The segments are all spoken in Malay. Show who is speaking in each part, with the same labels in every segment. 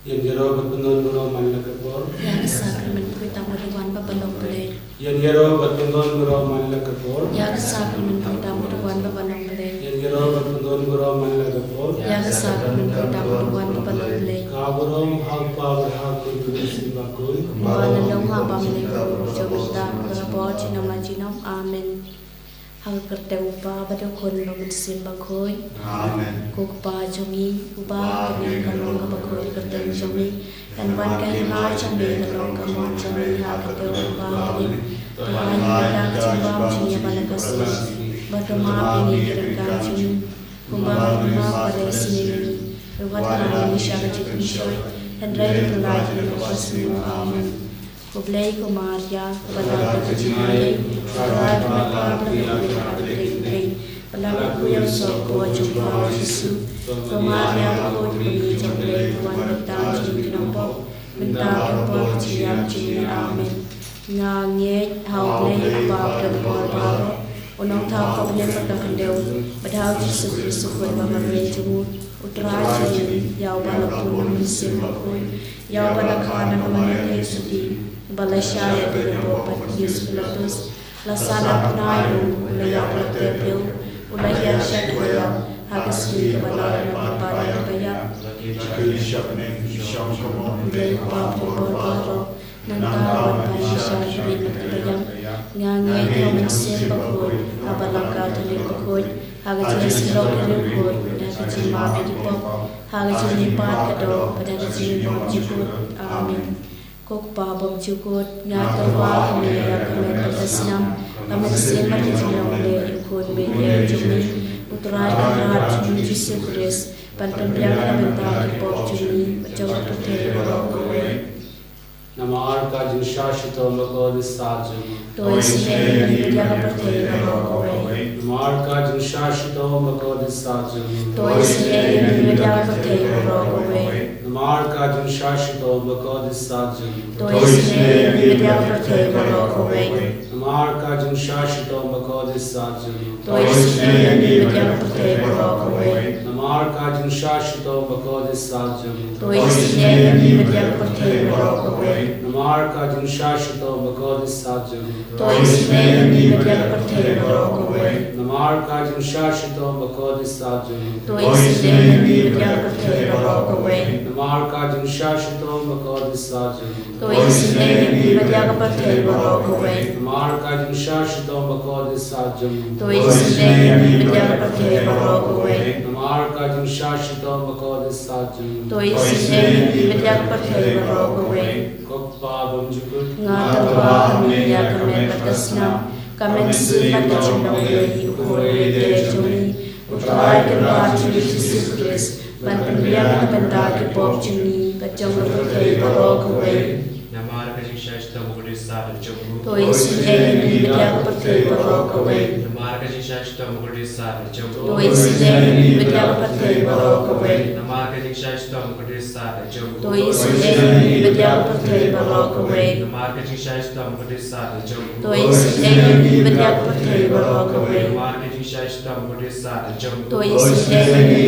Speaker 1: Yan yero batundon guro malakapor.
Speaker 2: Yang sakramento kita meruan babalong beli.
Speaker 1: Yan yero batundon guro malakapor.
Speaker 2: Yang sakramento kita meruan babalong beli.
Speaker 1: Yan yero batundon guro malakapor.
Speaker 2: Yang sakramento kita meruan babalong beli.
Speaker 1: Kaburom hagpa berhakun tulisin bakul.
Speaker 2: Mana dong hamba menikah jomita berabot cinom. Amin. Hal kerteng upa pada kon memesin bakoi.
Speaker 3: Amen.
Speaker 2: Kupa jomi upa dengan kalong bakoi kerteng jomi. Dan wan kahima cambi kalong kamon jomi hal kerteng upa ini. Tuhan yang cimbang cinya balakasi. Berkemah ini direnggang cumi. Kumbang pada sini ini. Ruwat hari syarat cikusoi. Dan raya pelai lepas amin. Kublai ko Maria, Balada Kajimai, Balada Nakabri, Balada Kuya Soko, Jumpa Yesu, Maria ko Kuni Jamblay, Kuan Bintang Jumpinompo, Bintang Kempo, Ciam Cini Amen. Ngangye, Haublay, Babda Barbaro, Unong Tau Kablay Pagkakandeu, Badhaw Yesu Kristu Kuan Bamaray Jumut, Utrajin, Yaw Balapun Misim Bakun, Yaw Balakana Kamanay Sudi, Balashaya de Bopat Yesus Pilatus, Lasana Punayu, Ulaya Platepil, Ulaya Shadaya, Hagasri Balana Papaya Paya, Ulay Papu Barbaro, Nantawan Payasha Rinatayam, Ngangay Kamansin Bakun, Abalaka Talipakun, Hagajin Lokirikun, Hagajin Mabidipok, Hagajin Lipat Kado, Padagajin Jiput, Amin. Kokpa bom cukut ngaterwa kami kami bersenam kami siapa di dalam le ikut media cumi utara kerat cumi Yesus pantembiang kami tak bom cumi mencoba putih berlaku.
Speaker 1: Nama arka jinshashito magod sajam.
Speaker 2: Toh isne media putih berlaku.
Speaker 1: Nama arka jinshashito magod sajam.
Speaker 2: Toh isne media putih berlaku.
Speaker 1: Namarka jinshashito magod sajam.
Speaker 2: Toh isne media putih berlaku.
Speaker 1: Namarka jinshashito magod sajam.
Speaker 2: Toh isne media putih berlaku.
Speaker 1: Namarka jinshashito magod sajam.
Speaker 2: Toh isne media putih berlaku.
Speaker 1: Namarka jinshashito magod sajam.
Speaker 2: Toh isne media putih berlaku.
Speaker 1: Namarka jinshashito magod sajam.
Speaker 2: Toh isne media putih berlaku.
Speaker 1: Namarka jinshashito magod sajam.
Speaker 2: Toh isne media putih berlaku.
Speaker 1: Namarka jinshashito magod sajam.
Speaker 2: Toh isne media putih berlaku.
Speaker 1: Namarka jinshashito magod sajam.
Speaker 2: Toh isne media putih berlaku.
Speaker 1: Kokpa bom cukut
Speaker 2: Ngaterwa kami bersenam kami siapa di dalam le ikut media cumi utara kerat cumi Yesus Kristus pantembiang kami tak bom cumi kacang putih berlaku.
Speaker 4: Namar kajing shashta mukudi sada jogu.
Speaker 2: Toh isne media putih berlaku.
Speaker 4: Namar kajing shashta mukudi sada jogu.
Speaker 2: Toh isne media putih berlaku.
Speaker 4: Namar kajing shashta mukudi sada jogu.
Speaker 2: Toh isne media putih berlaku.
Speaker 4: Namar kajing shashta mukudi sada jogu.
Speaker 2: Toh isne media putih berlaku.
Speaker 4: Namar kajing shashta mukudi sada jogu.
Speaker 2: Toh isne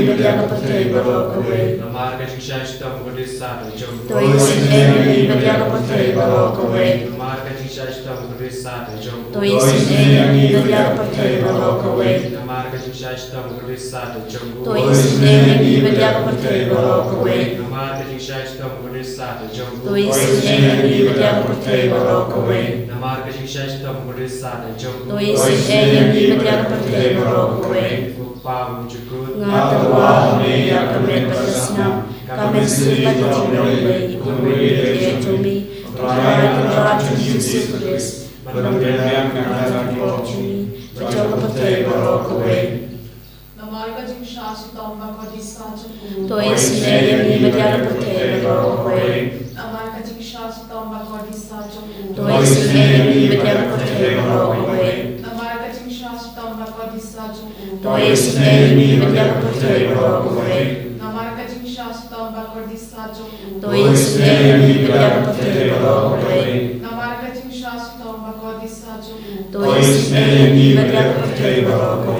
Speaker 2: media putih berlaku.
Speaker 4: Namar kajing shashta mukudi sada jogu.
Speaker 2: Toh isne media putih berlaku.
Speaker 4: Namar kajing shashta mukudi sada jogu.
Speaker 2: Toh isne media putih berlaku.
Speaker 4: Namar kajing shashta mukudi sada jogu.
Speaker 2: Toh isne media putih berlaku.
Speaker 4: Namar kajing shashta mukudi sada jogu.
Speaker 2: Toh isne media putih berlaku.
Speaker 4: Namar kajing shashta mukudi sada jogu.
Speaker 2: Toh isne media putih berlaku.
Speaker 4: Kokpa bom cukut
Speaker 2: Ngaterwa kami bersenam kami siapa di dalam le ikut media cumi utara kerat cumi Yesus Kristus pantembiang kami tak bom cumi mencoba putih berlaku.
Speaker 5: Namarka jing shashita magod sajam.
Speaker 2: Toh isne media putih berlaku.
Speaker 5: Namarka jing shashita magod sajam.
Speaker 2: Toh isne media putih berlaku.
Speaker 5: Namarka jing shashita magod sajam.
Speaker 2: Toh isne media putih berlaku.
Speaker 5: Namarka jing shashita magod sajam.
Speaker 2: Toh isne media putih berlaku.
Speaker 5: Namarka jing shashita magod sajam.
Speaker 2: Toh isne media putih berlaku.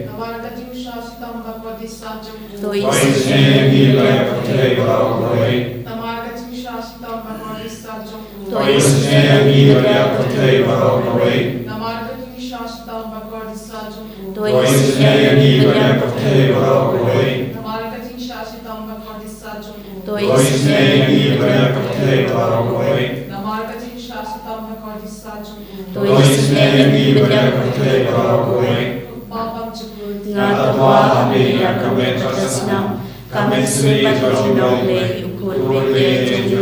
Speaker 5: Namarka jing shashita magod sajam.
Speaker 2: Toh isne media putih berlaku.
Speaker 5: Namarka
Speaker 3: isne mi valia pathe barokaway.
Speaker 5: Namarkating Shashtam Bakwadisajum.
Speaker 3: To isne mi valia pathe barokaway.
Speaker 5: Namarkating Shashtam Bakwadisajum.
Speaker 3: To isne mi valia pathe barokaway.
Speaker 5: Namarkating Shashtam Bakwadisajum.
Speaker 3: To isne mi valia pathe barokaway.
Speaker 5: Babam Chukut.
Speaker 3: Ngatawa hami yakamet kasnam. Kamet sripat jinong le ukul weke jaju.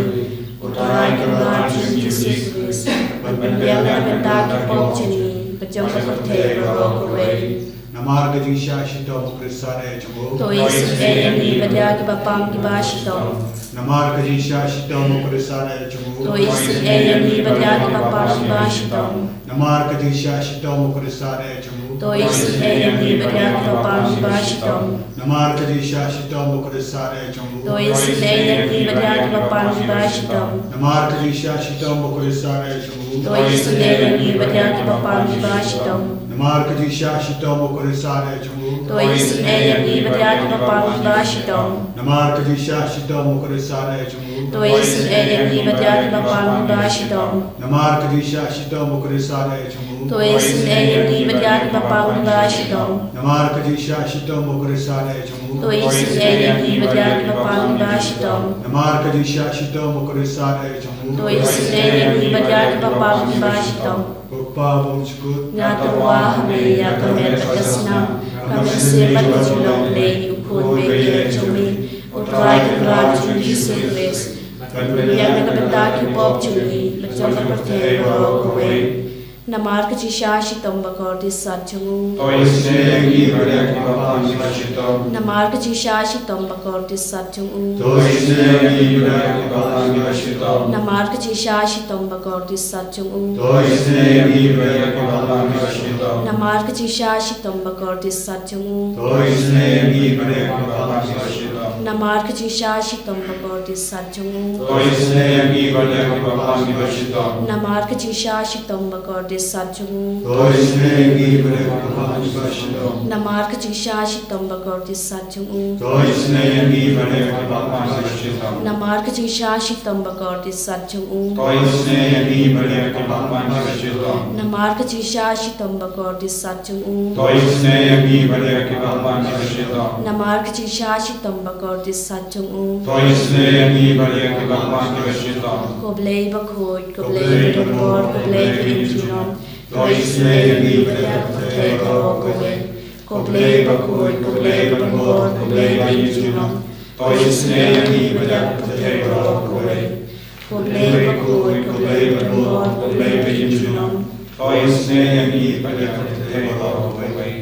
Speaker 3: Utarai kamran Jesus. Bandiang na benda kipok jini. Bajang kapathe barokaway.
Speaker 6: Namarkating Shashitam Krisane Chamu.
Speaker 2: To isne mi valia ki bapam ki bashitam.
Speaker 6: Namarkating Shashitam Krisane Chamu.
Speaker 2: To isne mi valia ki bapam ki bashitam.
Speaker 6: Namarkating Shashitam Krisane Chamu.
Speaker 2: To isne mi valia ki bapam ki bashitam.
Speaker 6: Namarkating Shashitam Krisane Chamu.
Speaker 2: To isne mi valia ki bapam ki bashitam.
Speaker 6: Namarkating Shashitam Krisane Chamu.
Speaker 2: To isne mi valia ki bapam ki bashitam.
Speaker 6: Namarkating Shashitam Krisane Chamu.
Speaker 2: To isne mi valia ki bapam ki bashitam.
Speaker 6: Namarkating Shashitam Krisane Chamu.
Speaker 2: To isne mi valia ki bapam ki bashitam.
Speaker 6: Namarkating Shashitam Krisane Chamu.
Speaker 2: To isne mi valia ki bapam ki bashitam.
Speaker 6: Namarkating Shashitam Krisane Chamu.
Speaker 2: To isne mi valia ki bapam ki bashitam.
Speaker 6: Namarkating Shashitam Krisane Chamu.
Speaker 2: To isne mi valia ki bapam ki bashitam.
Speaker 6: Babam Chukut.
Speaker 2: Ngatawa hami yakamet kasnam. Kamet sripat jinong le ukul weke jaju. Utarai kamran Jesus. Bandiang na benda kipok jini. Bajang kapathe barokaway. Namarkating Shashitam Bakwadisajum.
Speaker 3: To isne mi valia kipapam kipashitam.
Speaker 2: Namarkating Shashitam Bakwadisajum.
Speaker 3: To isne mi valia kipapam kipashitam.
Speaker 2: Namarkating Shashitam Bakwadisajum.
Speaker 3: To isne mi valia kipapam kipashitam.
Speaker 2: Namarkating Shashitam Bakwadisajum.
Speaker 3: To isne mi valia kipapam kipashitam.
Speaker 2: Namarkating Shashitam Bakwadisajum.
Speaker 3: To isne mi valia kipapam kipashitam.
Speaker 2: Namarkating Shashitam Bakwadisajum.
Speaker 3: To isne mi valia kipapam kipashitam.
Speaker 2: Namarkating Shashitam Bakwadisajum.
Speaker 3: To isne mi valia kipapam kipashitam.
Speaker 2: Namarkating Shashitam Bakwadisajum.
Speaker 3: To isne mi valia kipapam kipashitam.
Speaker 2: Namarkating Shashitam Bakwadisajum.
Speaker 3: To isne mi valia kipapam kipashitam.
Speaker 2: Namarkating Shashitam Bakwadisajum.
Speaker 3: To isne mi valia kipapam kipashitam.
Speaker 2: Koblei bakhoy, koblei bakor, koblei injunon.
Speaker 3: To isne mi valia pathe barokaway.
Speaker 2: Koblei bakhoy, koblei bakor, koblei injunon.
Speaker 3: To isne mi valia pathe barokaway.
Speaker 2: Koblei bakhoy, koblei bakor, koblei injunon.
Speaker 3: To isne mi valia pathe barokaway.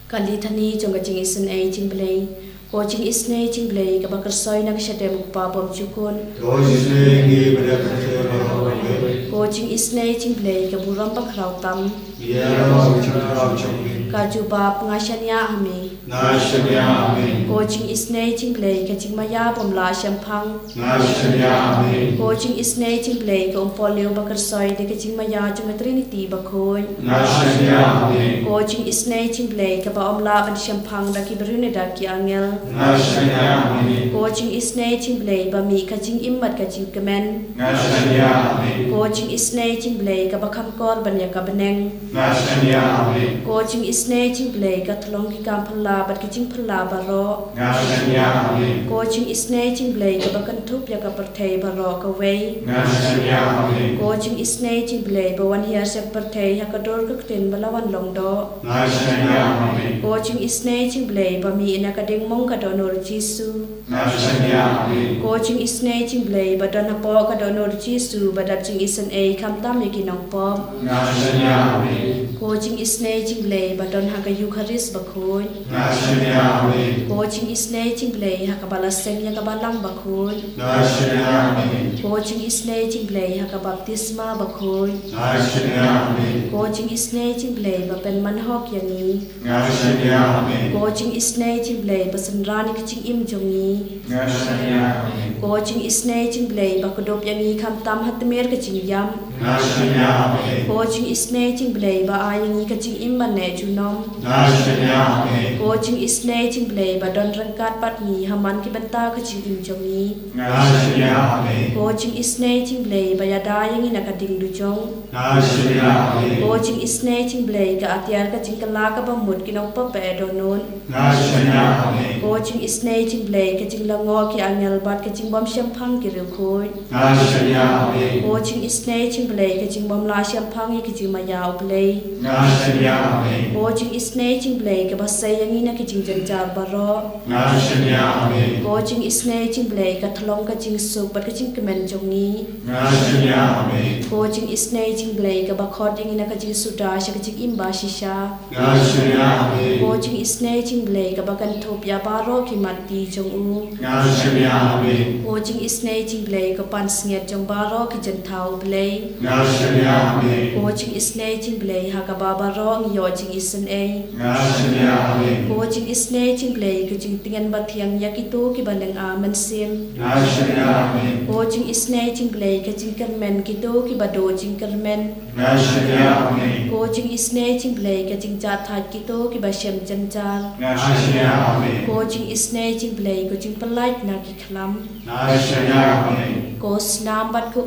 Speaker 2: Kali thani chonga ching isin ai ching blei. Ko ching isne ching blei ka bakar soi na kishadem pa bom chukun.
Speaker 6: To isne mi valia pathe barokaway.
Speaker 2: Ko ching isne ching blei ka buram pakrau tam.
Speaker 6: Yaro Chakram Chamu.
Speaker 2: Ka ju ba pangashania ami.
Speaker 6: Nashanya Amen.
Speaker 2: Ko ching isne ching blei ka ching maya bom la shampang.
Speaker 6: Nashanya Amen.
Speaker 2: Ko ching isne ching blei ka polio bakar soi de ka ching maya chung trinity bakhoy.
Speaker 6: Nashanya Amen.
Speaker 2: Ko ching isne ching blei ka ba om la ban shampang da ki brune da ki angel.
Speaker 6: Nashanya Amen.
Speaker 2: Ko ching isne ching blei ba mi ka ching immat ka ching kamen.
Speaker 6: Nashanya Amen.
Speaker 2: Ko ching isne ching blei ka ba kham kor ban ya ka beneng.
Speaker 6: Nashanya Amen.
Speaker 2: Ko ching isne ching blei ka thlong ki kam phalla bat ki ching phalla ba ro.
Speaker 6: Nashanya Amen.
Speaker 2: Ko ching isne ching blei ka ba kan thup ya ka parthei ba ro ka wei.
Speaker 6: Nashanya Amen.
Speaker 2: Ko ching isne ching blei ba wan hiar se parthei ha ka dor ka ten ba lawan long do.
Speaker 6: Nashanya Amen.
Speaker 2: Ko ching isne ching blei ba mi ina ka ding mong ka donor Jesu.
Speaker 6: Nashanya Amen.
Speaker 2: Ko ching isne ching blei ba don ha po ka donor Jesu ba dap ching isen ei kham tam ni ki nong pom.
Speaker 6: Nashanya Amen.
Speaker 2: Ko ching isne ching blei ba don ha ka Eucharist ba khoi.
Speaker 6: Nashanya Amen.
Speaker 2: Ko ching isne ching blei ha ka bala seng ya ka balang ba khoi.
Speaker 6: Nashanya Amen.
Speaker 2: Ko ching isne ching blei ha ka baptisma ba khoi.
Speaker 6: Nashanya Amen.
Speaker 2: Ko ching isne ching blei ba pen man hok ya ni.
Speaker 6: Nashanya Amen.
Speaker 2: Ko ching isne ching blei ba san rani ka ching im jong ni.
Speaker 6: Ngashanya amin.
Speaker 2: Ko ching isne ching blei ba kodop yang i kham tam hat mer ka ching yam.
Speaker 6: Ngashanya amin.
Speaker 2: Ko ching isne ching blei ba a yang i ka ching imban ne chunom.
Speaker 6: Ngashanya amin.
Speaker 2: Ko ching isne ching blei ba don rangkat pat ni haman ki benta ka ching im chong ni.
Speaker 6: Ngashanya amin.
Speaker 2: Ko ching isne ching blei ba ya da yang i na ka ding du chong.
Speaker 6: Ngashanya amin.
Speaker 2: Ko ching isne ching blei ka atiar ka ching kala ka ba mut ki nong pa pe do non.
Speaker 6: Ngashanya amin.
Speaker 2: Ko ching isne ching blei ka ching lango ki angel bat ka ching bom syam phang ki ru khoi.
Speaker 6: Ngashanya amin.
Speaker 2: Ko ching isne ching blei ka ching bom la syam phang ki ching ma yaw blei.
Speaker 6: Ngashanya amin.
Speaker 2: Ko ching isne ching blei ka ba sai yang i na ki ching jan jar ba ro.
Speaker 6: Ngashanya amin.
Speaker 2: Ko ching isne ching blei ka thlong ka ching su bat ka ching kemen jong ni.
Speaker 6: Ngashanya amin.
Speaker 2: Ko ching isne ching blei ka ba khot yang i na ka ching su da sha ka ching im ba shi sha.
Speaker 6: Ngashanya amin.
Speaker 2: Ko ching isne ching blei ka ba kan thop ya ba ro ki mat ti jong u.
Speaker 6: Ngashanya amin.
Speaker 2: Ko ching isne ching blei ka pan snget jong ba ro ki jan thau blei.
Speaker 6: Ngashanya amin.
Speaker 2: Ko ching isne ching blei ha ka ba ba ro ng yo ching isen e.
Speaker 6: Ngashanya amin.
Speaker 2: Ko ching isne ching blei ka ching tingan ba thiang ya ki tu ki ba nang a man sim.
Speaker 6: Ngashanya amin.
Speaker 2: Ko ching isne ching blei ka ching kan men ki tu ki ba do ching kan men.
Speaker 6: Ngashanya amin.
Speaker 2: Ko ching isne ching blei ka ching cha that ki tu ki ba shem jan jar.
Speaker 6: Ngashanya amin.
Speaker 2: Ko ching isne ching blei ka ching palait na ki khlam.
Speaker 6: Ngashanya amin.
Speaker 2: Ko snam bat ko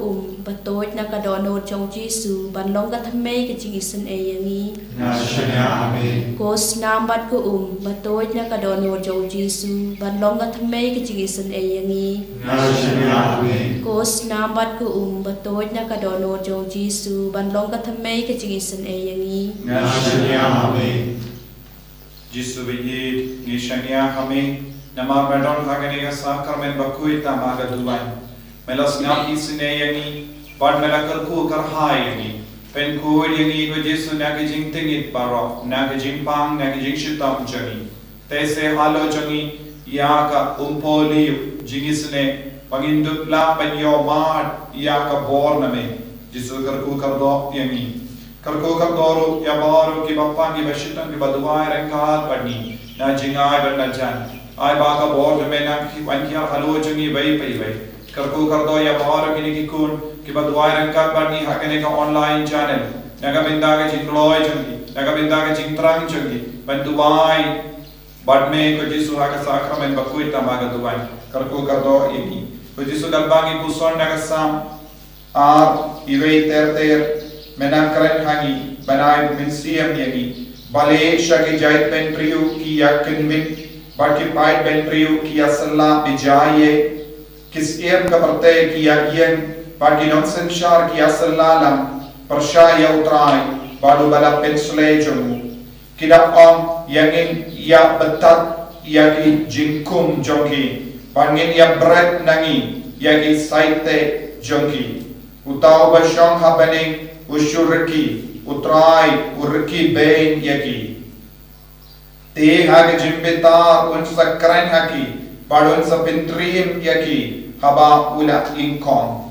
Speaker 2: ba toit na ka do no chong Jesu ban long ka thame ka ching isen e yang i.
Speaker 6: Ngashanya amin.
Speaker 2: Ko snam bat ko ba toit na ka do no chong Jesu ban long ka thame ka ching isen e yang i.
Speaker 6: Ngashanya amin.
Speaker 2: Ko snam bat ko ba toit na ka do no chong Jesu ban long ka thame ka ching isen e yang i.
Speaker 6: Ngashanya amin.
Speaker 7: Jesu biji ngishania hame nama badon khagane ka sakramen bakui tamaga dubai melas ngam isine yani pad melakar ku karhai yani pen ku yani ko Jesu na ke jing tingit paro na ke jing pang na ke jing shitam jani tese halo jani ya ka umpoli jingisne pangindup la panyo mat ya ka borname Jesu karku kardo yani karko kardoru ya baru ki bappan ki bashitan ki baduai rangkat padni na jingai bernajan ai ba ka bor me na ki pankiar halo jungi bai pai bai karko kardo ya baru ki ni kun ki baduai rangkat padni hakane ka online channel naga binda ka jingloi jungi naga binda ka jingtrang jungi bantuai badme ko Jesu ha ka sakramen bakui tamaga duai karko kardo ini ko Jesu dalbangi puson naga sam iwei ter menang keren hangi banai minsiam yani bale shagi jait ben priyu ki yakin min baki pait ben priyu ki asalla bijaye kis em ka prate ki yakin baki non sanshar ki asalla lam persha ya utrai balu bala pensle jomu kidap om yangin ya betat yaki jingkum jongki bangin ya bread nangi yaki saite jongki utau bashong happening ushurki utrai urki ben yaki te hag jimbeta un sakran haki padon sa pentrim yaki haba ula inkom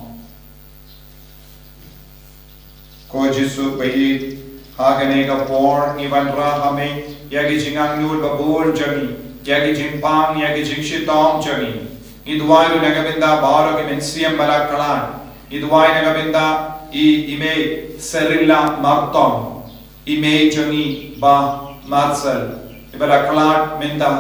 Speaker 7: ko Jesu bai hagane ka por ivan ra hame yaki jingang nul babur jami yaki jimpang yaki jingshitom jami idwai nagabinda baro ke mensiam balakalan idwai nagabinda ime serilla marton ime joni ba marsal ibara kalat menda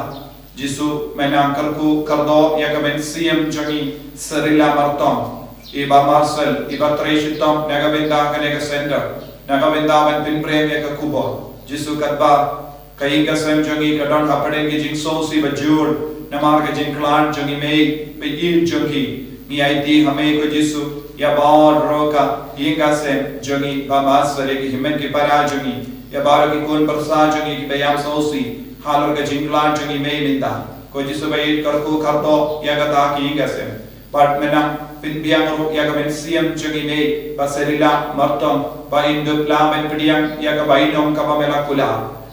Speaker 7: Jesu menang karku kardo ya kamen siam joni serilla marton iba marsal iba treshitom nagabenda kanega sender nagabenda ban pinprem ya kubo Jesu katba kai ka sem joni kadon hapade ge jing so si bajur namar ge jing klan joni me be il joni mi aiti hame ko Jesu ya bar roka inga se jongi bamas wale ki himen ki para jongi ya bar ki kon barsa jongi ki bayam sosi halor ka jinglan jongi me minda ko Jesu bai karku kharto ya gata ki inga se but menang pin biang ro ya ka men siam jongi me baserila martom ba indup la men pidiang ya ka bainom ka pamela kula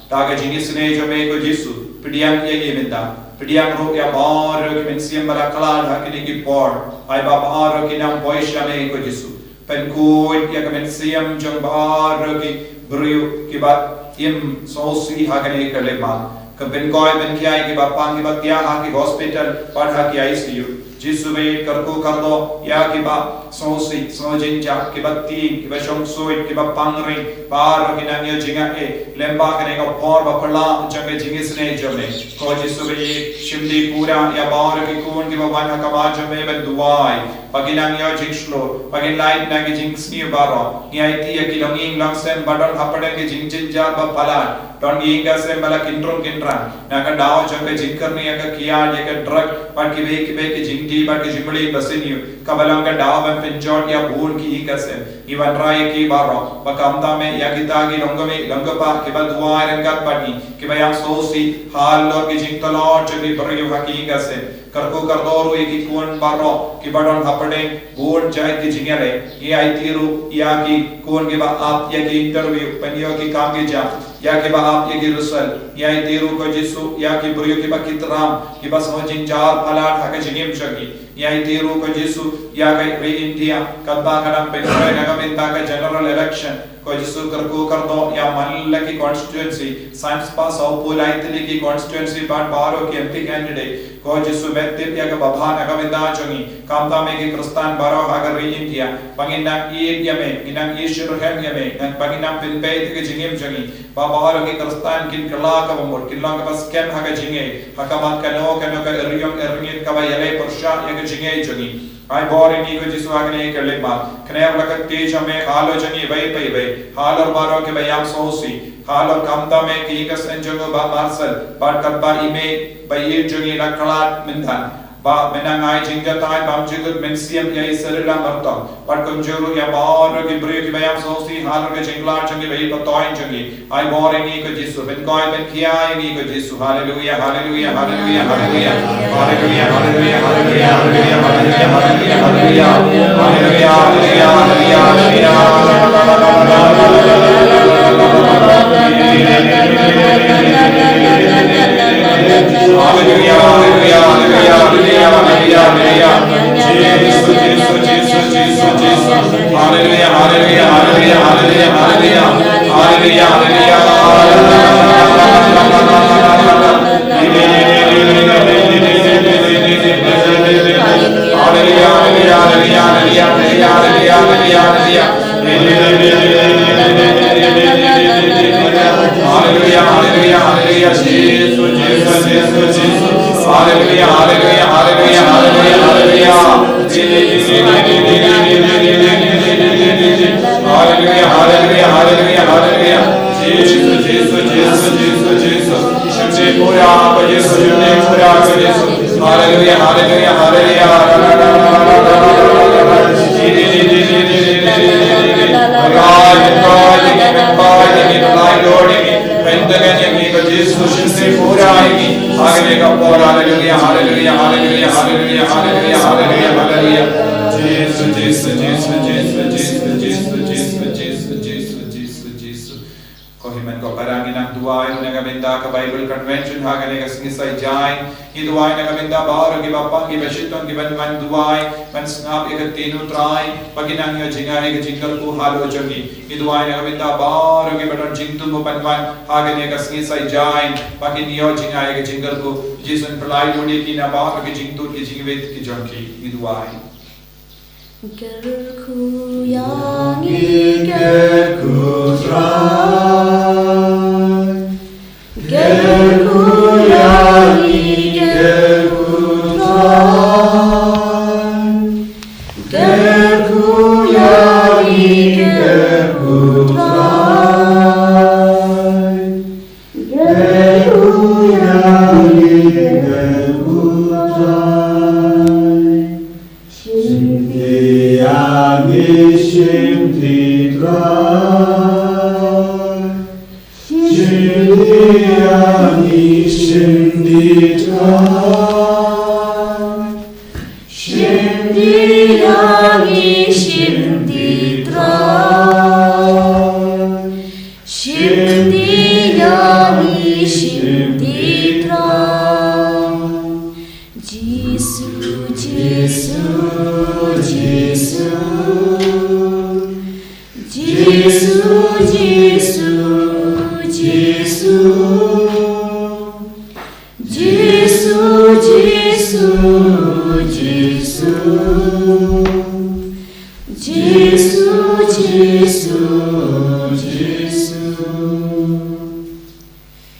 Speaker 7: ta ka jingi sne jo me ko Jesu pidiang ya ye minda pidiang ro ya bar ki men siam bara kala hakini ki por ai ba bar ki nam boisha me ko Jesu pen ko ya ka men siam jong bar ki brio ki ba im so si hakani ka le ma Kapin koi ben kiai ki bapang ki bakya ha ki hospital padha ki ICU. Jisu be karko kardo ya ki ba sosi sojinja ki batti ki ba shongsoi ki ba pangri par ki nangyo jinga e lemba kane ka por ba pala jange jingisne jome ko jisu be shimdi pura ya bar ki kun ki ba wan ka ba jome ben duai paginang yo jingshlo pagin light na ki jingsni baro ni IT ya ki longing langsen badon hapade ki jingjinja ba pala don yinga se bala kindron kindran na ka dao jange jingkarni ya ka kiya ya ka drug par ki be ki di ba ke jimli basiniu kabalanga dawa penjot ya bur ki ikase iwan rai ki baro bakamta me ya kita gi longame langapa ke ba duai rangat pani ke ba yang sosi hal lor ki jingtalo chbi baryu haki ikase karko kardoru ki kun baro ki badon hapade bur jai ki jingale ye aitiru ya ki kun ke ba aap ya ki interview paniyo ki kam ki ja या के बा आप ये की रुसल या तेरू को जिसु या की बुरियो के बा कितराम के बा समझिन चार फलाट हके जिनेम शगी या तेरू को जिसु या के रे इंडिया कब्बा करम पे नगम इंता का जनरल इलेक्शन को जिसु करको कर दो या मल्ल की कॉन्स्टिट्यूएंसी साइंस पास औ पोलाइतली की कॉन्स्टिट्यूएंसी पार्ट बारो की एमपी कैंडिडेट को जिसु बेत्ते या के बभा नगम इंता चंगी कामता में की क्रिस्तान बारो अगर रे इंडिया पंगिना ईद यमे इना ईश्वर हम यमे पंगिना पिन पे के जिनेम चंगी बाहर के क्रिस्तान किन कला का बंबोट किन लोग बस कैम हका जिंगे हका बात का नो का रियम एरनियन का यले परशा या के जिंगे जगी आई बोरे नी को जिसु आगने के ले बात खनेर लक तेज में हालो जनी वई पे वे हाल और बारो के बयाम सोसी हाल और कामता में की का संजोग बा मार्शल बात कब्बा इमे बये जगी लकलाट मिंधन ba menangai jinggatai bamjigud mensiam ya isarila martam par konjuru ya bor ki brio ki bayam sosi halar ke jinglar jangi bai patoin jangi ai bor ni ko jisu ben koi ben kia ni ko jisu hallelujah hallelujah hallelujah hallelujah hallelujah hallelujah hallelujah hallelujah hallelujah hallelujah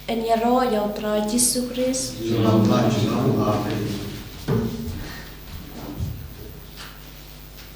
Speaker 2: En nhà rô dầu trời Jesus Christ.
Speaker 6: Shalom, shalom, amen.